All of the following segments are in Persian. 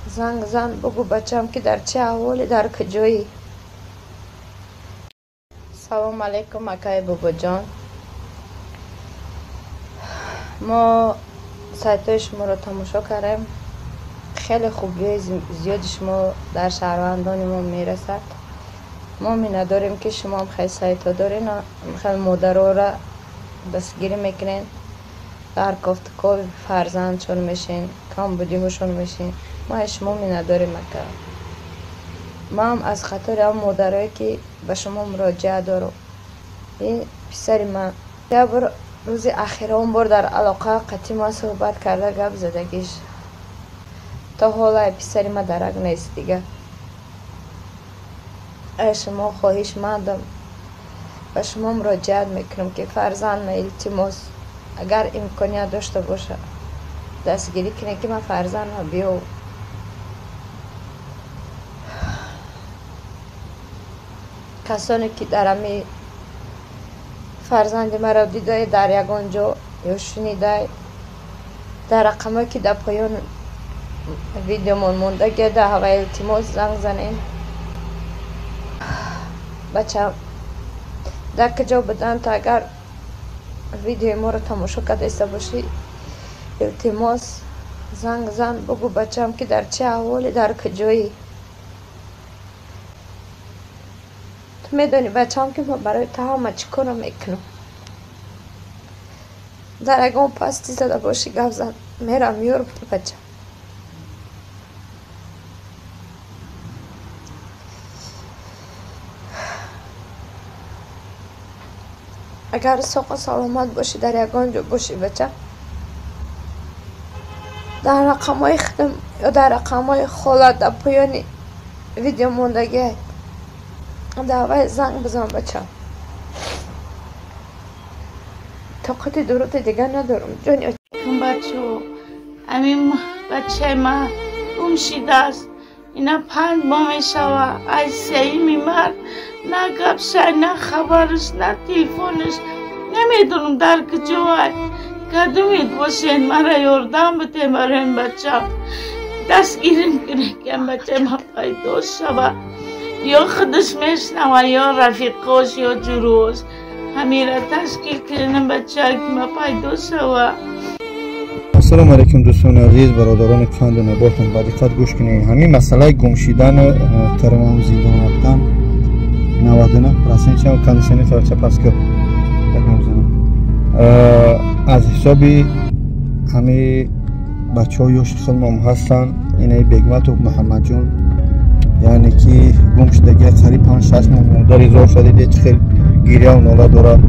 زنگ زن بگو بچم که در چه احوالی، در کجایی. سلام علیکم اکای بابا جان. ما سایت شما رو تماشا کردیم، خیلی خوبی زیادی شما در شهروندان ما میرسد. ما می نداریم که شما هم خیلی سایت ها دارین، خیلی مادرها را دستگیری میکنین، در کافتکار فرزندشون میشین، کم بودی هاشون میشین. ما شما می نداریم اکا. ما هم از خاطر هم مادرهایی که به شما مراجعه دارم. این پسر من روز اخیر اون بار در علاقه قطعی ما صحبت کرده گپ زدگیش، تا حالا پسر ما درک نیست دیگه. ای شما خواهش مندم به شما مراجعت میکنم که فرزند ما التماس اگر امکانیت داشته باشه دستگیری کنه که من فرزند ما بیو. کسانی که در امی فرزند مرا دیده در یگان جا یا شنیده در رقمه که در پایان ویدیو من مونده گده هوا التماس زنگ زنین. بچه در کجا بدن تا اگر ویدیو ما رو تماشا کرده باشی التماس زنگ زن بگو بچم که در چه احوالی، در کجایی. تو میدونی بچم که ما برای تو همه چی کنم میکنم. در اگه پستی زده باشی گفت زن میرم میارم تو بچم. اگر ساق سلامت باشی در یگان جا باشی بچه، در رقم های خدم یا در رقم های خالت در پایانی ویدیو موندگی در اول زنگ بزن بچه. طاقت درود دیگه ندارم جانی. بچه همین بچه ما گمشیده است. اینا 5 ماه می شود از سهی میمرد، نه گپش نه خبرش نه تیلفونش. نمیدونم در کجا کدومید باشین مرا یاردم بده برای این بچه دستگیریم کنه که این بچه ما پیدا شود، یا خودش میشنوه یا رفیقاش یا جروش همین را تشکیل کنیم بچه که ما پیدا شود. السلام علیکم دوستان عزیز، برادران کند و نباتم با دقت گوش کنید. همین مسئله گمشیدن ترمام و زندان رفتن 99% چه کندیشنی تا چه پس که از حسابی همه بچه ها یوش خلمام هستن. اینه بگمت و محمد جون، یعنی که گمشدگی قریب 5-6 ماه در ازار شده چه خیلی گیریه و ناله داره.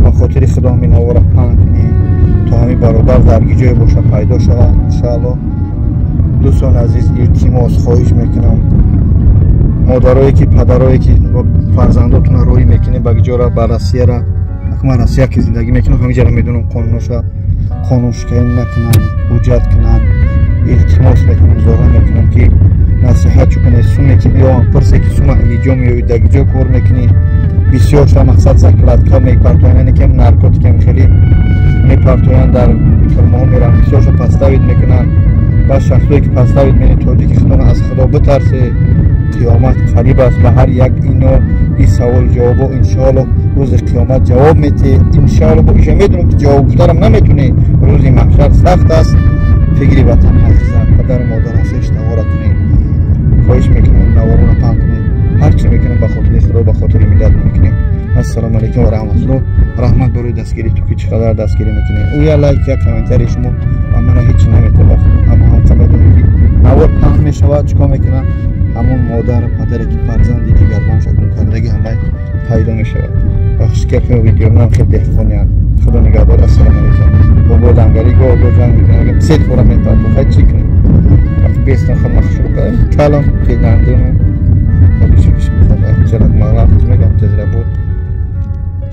با خاطر خدا می نواره پنگ کنی تا همین برادر درگی جای باشه پیدا شده انشاءالله. دوستان عزیز التماس خواهش میکنم مادرایی که پدرایی که فرزنداتون روی میکنه بگی جا را بررسی را من راسیه که زندگی میکنم همین جا میدونم قانونش که نکنن حجت کنن. التماس میکنم زارا میکنم که نصیحت چو کنه سومه که بیا پرسه که سومه ایجا میوید دگی جا کار میکنی بسیار شما مقصد زکلت که میپرتوین یعنی که نرکوت که خیلی میپرتوین در فرما میرن بسیار شما پستاوید میکنن. و شخصوی که پستاوید میکنن توجه که خدا از خدا بترسه. قیامت قریب است و هر یک اینو این سوال جواب و انشاءالله روز قیامت جواب میده انشاءالله. با ایشا میدونم که جواب گفتنم نمیتونه، روز محشر سخت است. فکری وطن عزیزم پدر مادر هستش نوارت کنید، خواهش میکنم نوارون پنگ کنید، هرچی میکنم به خاطر خدا به خاطر ملت میکنیم. السلام علیکم و رحمت الله. رحمت بروی دستگیری تو که چقدر دستگیری میکنی او یا لایک یا کامنتاری شما و من هیچی نمیتونم اما هم کامنت نوار پنگ میشود چیکار میکنم همون مادر پدری که فرزندی دیگر بانش اکن کردگی همه پیدا میشود. بخش که ویدیو من خیلی دهخونی خدا نگهدار. السلام علیکم. بابا دنگری گو جنگ میکنم سید خورم میپرد و خیلی چی کنیم وقتی بیستان خود مخشور کنیم کلام که نندونم خودشی بشم خدا چرا مغلق میگم جزیره بود.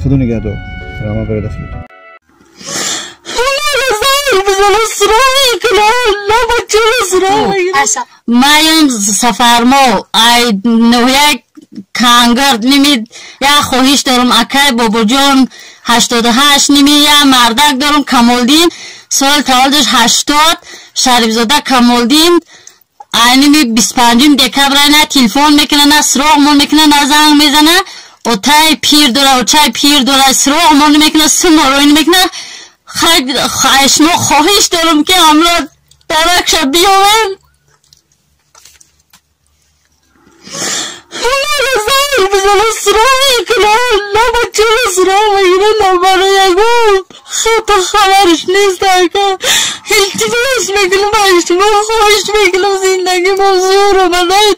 خدا نگهدار. رحمه برای دفید مایم سفرمو ای نویک کانگرد نمید یا خواهش دارم اکای بابا جان 88 نمی یا مردک دارم کمالدین سال تولدش 80 شریف زاده کمالدین اینمی 25 دکبر نه تلفن میکنه نه سراغ مون میکنه نه زنگ میزنه و تای پیر دوره و چای پیر دوره سراغ مون میکنه سماروین میکنه خواهش ما خواهش دارم که املا درکش بیاوین زنگ بزنه سراغ میکنه نه بچه سراغ میکنه نه برای یکم خط خبرش نیست که التماس میکنم باش ما خواهش میکنم زندگی موضوع رو بلد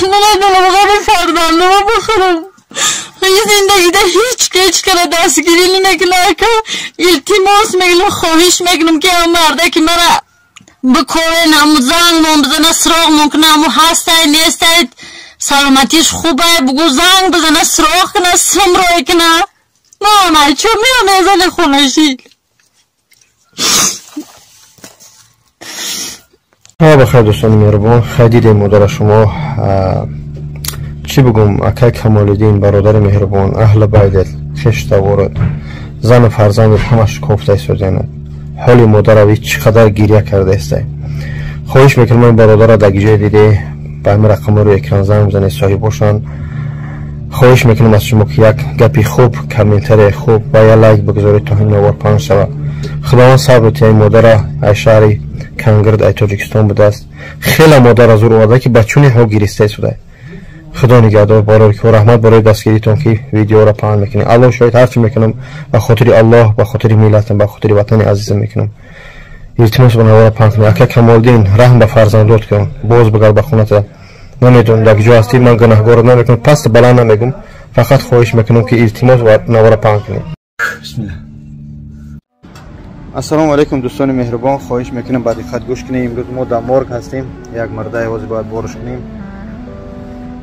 نمیدونم غم فردان رو بخورم این زندگی ده هیچ کنه دستگیری نکنه که التماس میکنم خواهش میکنم که هم مرده که مرا بکوین همو زنگ مون بزنه سراغ ممکنه همو هسته نیسته سلامتیش خوبه بگو زنگ بزنه سراغ کنه سمرای کنه نه چون میام ازل خونشی بخیر دوستان مهربان خیلی دیدیم مادر شما چی بگم اکای کمالدین برادر مهربان اهل بیت خشتاور زن و فرزند همش کوفته شدند حالی مادر اوی چقدر گریه کرده است خواهش میکنم این برادر در جای دیده به همین رقم رو اکران زنگ بزنید صاحب باشن خواهش میکنم از شما که یک گپی خوب کامنتر خوب و یا لایک بگذارید تا این نوار پنج شود خداوند صبر ای مادر ای شهری کنگرد ای تاجیکستان بوده است خیلی مادر از او وعده که بچونی ها گریسته شده خدا نگهدار بارک و رحمت برای دستگیریتون که ویدیو را پهن میکنید الله شاید هرچی میکنم به خاطر الله به خاطر ملتم به خاطر وطن عزیزم میکنم التماس به نوار پهن کنید اکا کمالدین رحم به فرزندات کن باز بگرد به خونت نمیدونم در کجا هستی من گناهگار نمیکنم پس بلند نمیگم فقط خواهش میکنم که التماس به نوار پهن کنید بسم الله السلام علیکم دوستان مهربان خواهش میکنم با دقت گوش کنید امروز ما در مارگ هستیم یک مرده عوضی باید بارش کنیم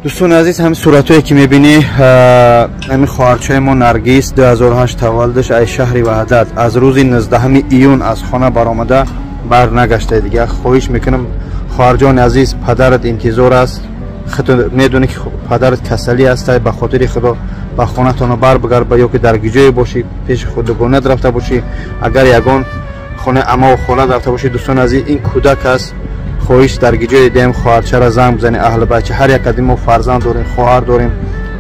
دوستان عزیز همین صورتایی که میبینی همین خواهرچه ما نرگیس 2008 تولدش ای شهری وحدت از روز 19 ایون از خانه برآمده بر نگشته دیگه خواهش میکنم خواهرجان عزیز پدرت انتظار است خودت میدونی که پدرت کسلی است به خاطر خدا با خونتون بر بگرد یا که در گیجه باشی پیش خودگونه رفته باشی اگر یگان خونه اما و خاله رفته باشی دوستان عزیز این کودک است خواهش در گیجه دیم خواهرچه را زنگ بزنی اهل بچه هر یک قدیم ما فرزند داریم خواهر داریم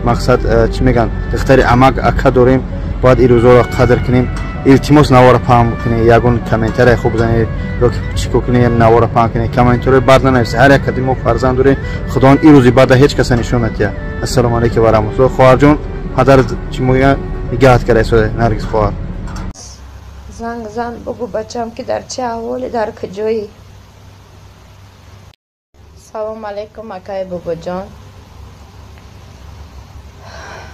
مقصد چی میگن دختر عمک اکا داریم باید این روزا را قدر کنیم التماس نوار پام کنی یگون کامنتر خوب بزنید یا چیکو کنی نوار پام کنی کامنتر بعد ننویسی هر یک قدیم ما فرزند داریم خدا این روزی بعد هیچ کس نشون نده السلام علیکم و رحمت الله خواهر جون پدر چی میگه نگاهت کرده شده نرگس خواهر زنگ زن بگو بچم که در چه احوالی در کجایی سلام علیکم اکای بابا جان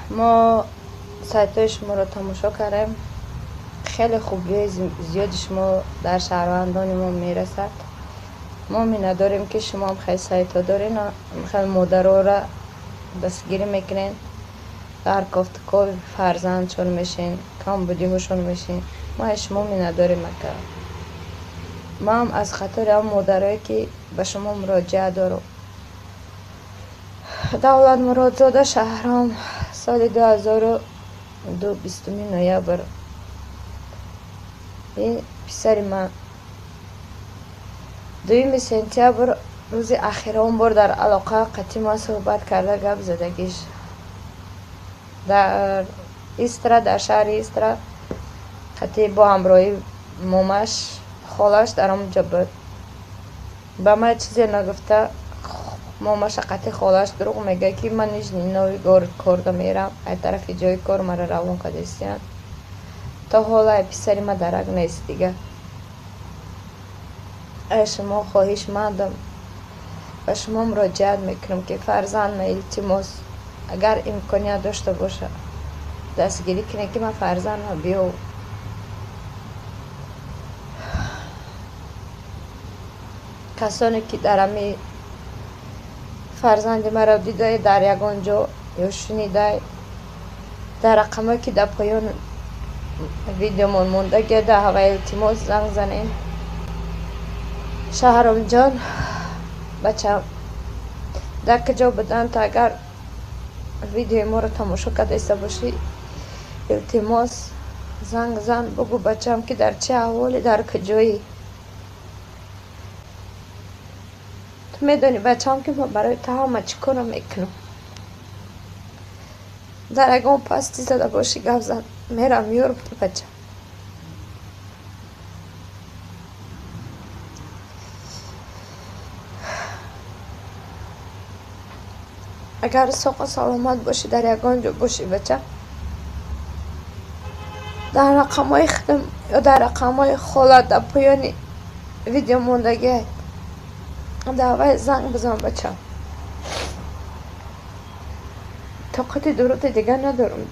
ما سایت شما رو تماشا کردیم خیلی خوبی زیاد شما در شهروندان ما میرسد ما می نداریم که شما هم خیلی سایت ها دارین خیلی مادرها را دستگیری میکنین در کافتکار فرزندشون میشین کم بودیمشون میشین ما شما می نداریم اکا ما هم از خاطر هم مادرهایی که به شما مراجعه دارم دولت مرادزاده شهرام سال 2002 20 نوامبر این پسر من 2 سپتامبر روز اخیران بار در علاقه قدیما صحبت کرده گپ زدگیش در ایسترا در شهر ایسترا قطعی با همراهی مامش خالش در اونجا بود به من چیزی نگفته مامش قطعی خالش دروغ میگه که من نیجنی نوی کارده میرم ای طرف جای کار مرا روان کدستیان تا حالا پسری ما درک نیست دیگه ای شما خواهش مندم و شما مراجعت میکنم که فرزند ما التماس اگر امکانیت داشته باشه دستگیری کنه که من فرزند ما بیو کسانی که در همی فرزند مرا دیده در یگان جا یا شنیده در رقمه که در پایان ویدیو من مونده گرده هوای التماس زنگ زنین شهرام جان بچه در کجا بدن تا اگر ویدیو ما رو تماشا کرده باشی التماس زنگ زن بگو بچم که در چه احوالی در کجایی میدونی بچه‌ام که ما برای تمام چیکار میکنم. در اگه پاستی زده باشی گفت زن میرم یورپ بچه. اگر سوق سلامت باشی در یگان جا باشی بچه، در رقم های خدم یا در رقم های خالت در پایانی ویدیو موندگی دعوی زنگ بزن بچه. طاقت درود دیگه ندارم.